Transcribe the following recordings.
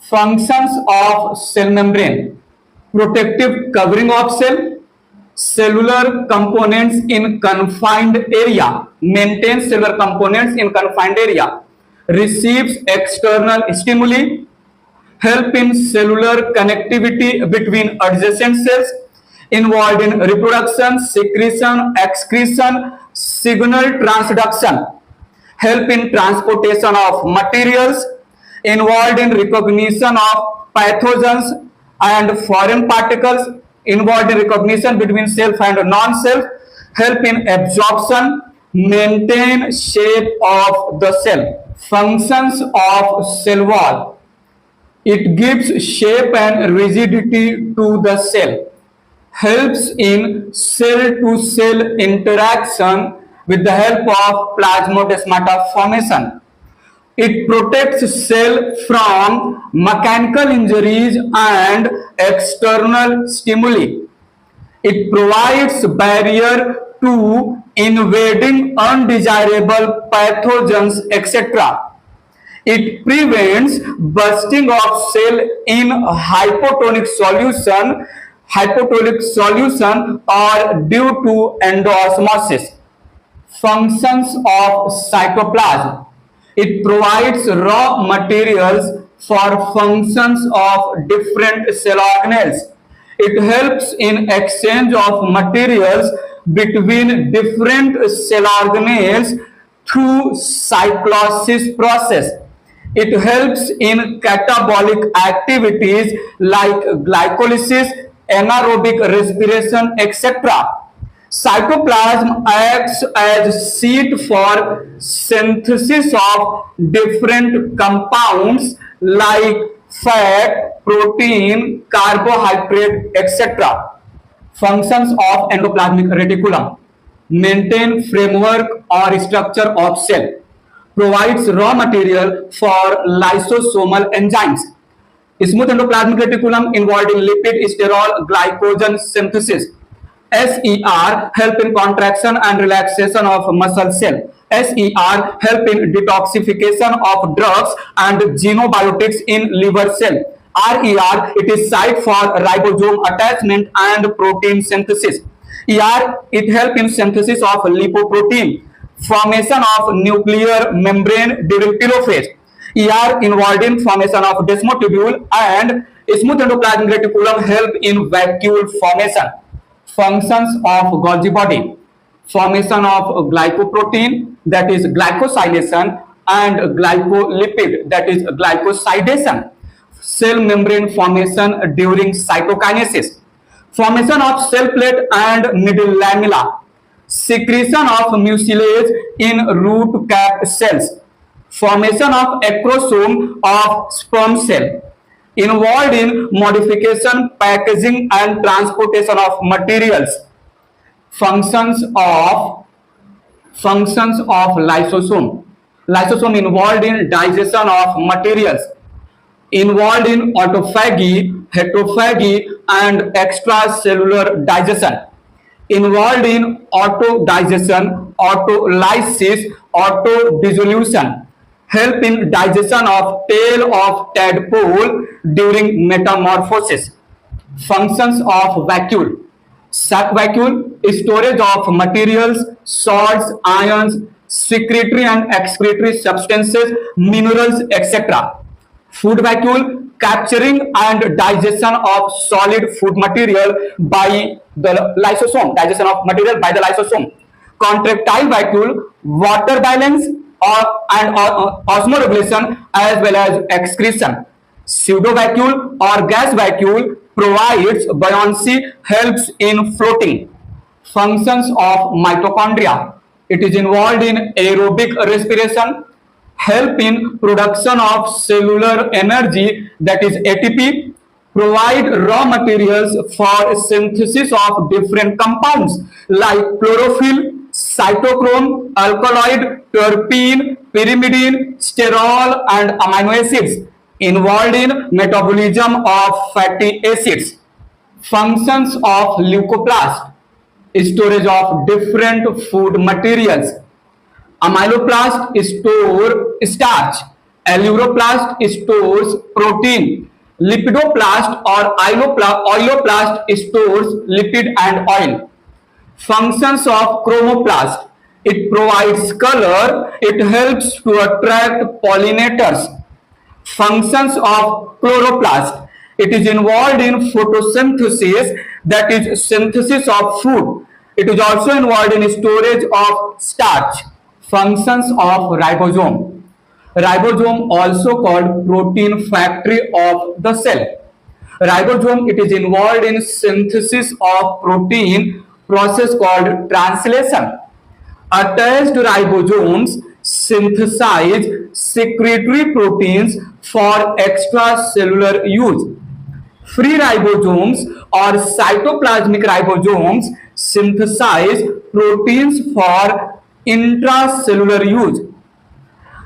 Functions of cell membrane: protective covering of cell, cellular components in confined area, maintains cellular components in confined area, receives external stimuli, help in cellular connectivity between adjacent cells, involved in reproduction, secretion, excretion, signal transduction, help in transportation of materials, involved in recognition of pathogens and foreign particles, involved in recognition between self and non-self, help in absorption, maintain shape of the cell. Functions of cell wall: it gives shape and rigidity to the cell, helps in cell-to-cell interaction with the help of plasmodesmata formation. It protects cell from mechanical injuries and external stimuli. It provides barrier to invading undesirable pathogens, etc. It prevents bursting of cell in hypotonic solution or due to endosmosis. Functions of cytoplasm: it provides raw materials for functions of different cell organelles. It helps in exchange of materials between different cell organelles through cyclosis process. It helps in catabolic activities like glycolysis, anaerobic respiration, etc. Cytoplasm acts as seat for synthesis of different compounds like fat, protein, carbohydrate, etc. Functions of endoplasmic reticulum: maintain framework or structure of cell, provides raw material for lysosomal enzymes. Smooth endoplasmic reticulum involved in lipid sterol glycogen synthesis. SER help in contraction and relaxation of muscle cell. SER help in detoxification of drugs and xenobiotics in liver cell. RER, it is site for ribosome attachment and protein synthesis. ER, it help in synthesis of lipoprotein, formation of nuclear membrane during telophase. ER involved in formation of desmotubule, and smooth endoplasmic reticulum help in vacuole formation. Functions of Golgi body: formation of glycoprotein, that is glycosylation, and glycolipid, that is glycosidation. Cell membrane formation during cytokinesis. Formation of cell plate and middle lamella. Secretion of mucilage in root cap cells. Formation of acrosome of sperm cell. Involved in modification, packaging and transportation of materials. Functions of lysosome: lysosome involved in digestion of materials, involved in autophagy, heterophagy and extracellular digestion, involved in autodigestion, autolysis, autodissolution, help in digestion of tail of tadpole during metamorphosis. Functions of vacuole: sac vacuole, storage of materials, salts, ions, secretory and excretory substances, minerals, etc. Food vacuole, capturing and digestion of solid food material by the lysosome, digestion of material by the lysosome. Contractile vacuole, water balance and osmoregulation as well as excretion. Pseudo vacuole or gas vacuole provides buoyancy, helps in floating. Functions of mitochondria: it is involved in aerobic respiration, help in production of cellular energy, that is ATP, provide raw materials for synthesis of different compounds like chlorophyll, cytochrome, alkaloid, terpene, pyrimidine, sterol and amino acids, involved in metabolism of fatty acids. Functions of leucoplast: storage of different food materials. Amyloplast store starch, Aleuroplast stores protein. Lipidoplast or oiloplast stores lipid and oil. Functions of chromoplast: it provides color, it helps to attract pollinators. Functions of chloroplast: it is involved in photosynthesis, that is synthesis of food. It is also involved in storage of starch. Functions of ribosome: ribosome also called protein factory of the cell. Ribosome, it is involved in synthesis of protein process called translation. Attached ribosomes synthesize secretory proteins for extracellular use. Free ribosomes or cytoplasmic ribosomes synthesize proteins for intracellular use.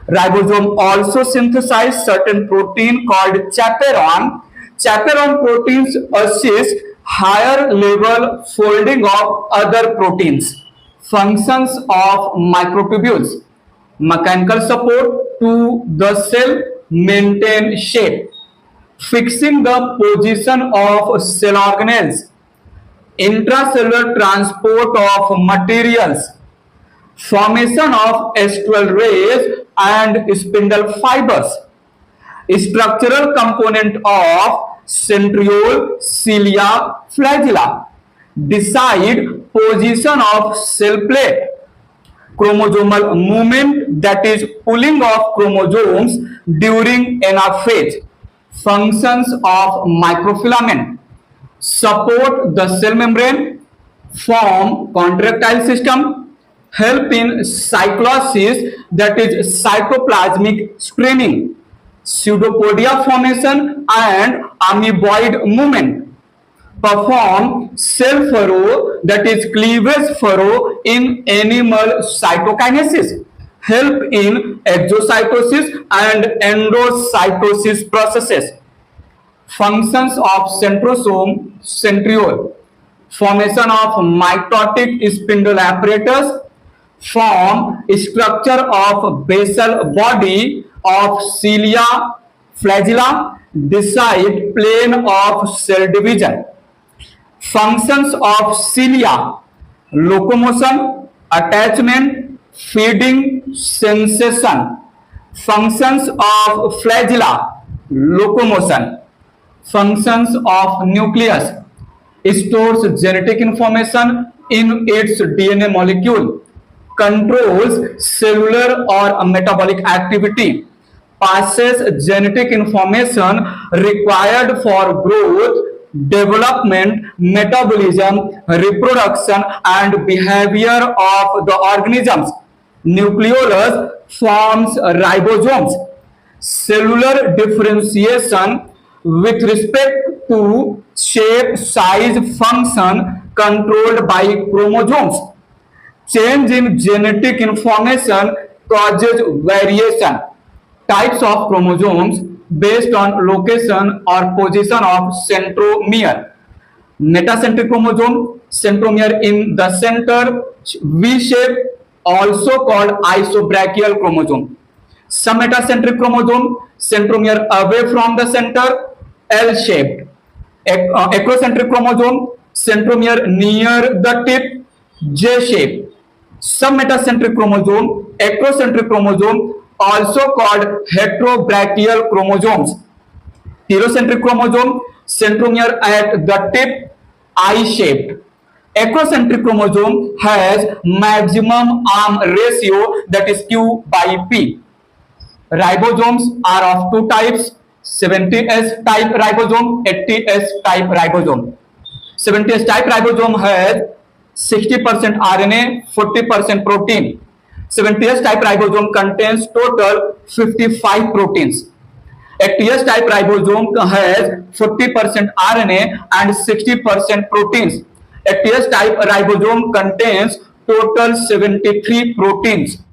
Ribosome also synthesize certain protein called chaperone. Chaperone proteins assist higher level folding of other proteins. Functions of microtubules: mechanical support to the cell, maintain shape, fixing the position of cell organelles, intracellular transport of materials, formation of S12 rays and spindle fibers, structural component of centriole, cilia, flagella, decide position of cell plate, chromosomal movement, that is pulling of chromosomes during anaphase. Functions of microfilament: support the cell membrane, form contractile system, help in cyclosis, that is cytoplasmic screening, pseudopodia formation and amoeboid movement, perform cell furrow, that is cleavage furrow in animal cytokinesis, help in exocytosis and endocytosis processes. Functions of centrosome, centriole: formation of mitotic spindle apparatus, form structure of basal body of cilia, flagella, decide plane of cell division. Functions of cilia: locomotion, attachment, feeding, sensation. Functions of flagella: locomotion. Functions of nucleus: stores genetic information in its DNA molecule, controls cellular or metabolic activity, passes genetic information required for growth, development, metabolism, reproduction, and behavior of the organisms. Nucleolus forms ribosomes. Cellular differentiation with respect to shape, size, function controlled by chromosomes. Change in genetic information causes variation. Types of chromosomes based on location or position of centromere. Metacentric chromosome, centromere in the center, V shape, also called isobrachial chromosome. Some metacentric chromosome, centromere away from the center, L shaped. Acrocentric chromosome, centromere near the tip, J shape. Some metacentric chromosome, acrocentric chromosome, also called heterobrachial chromosomes. Heterocentric chromosome, centromere at the tip, I-shaped. Acrocentric chromosome has maximum arm ratio, that is Q by P. Ribosomes are of two types: 70S type ribosome, 80S type ribosome. 70S type ribosome has 60% RNA, 40% protein. 70S type ribosome contains total 55 proteins. 80S type ribosome has 40% RNA and 60% proteins. 80S type ribosome contains total 73 proteins.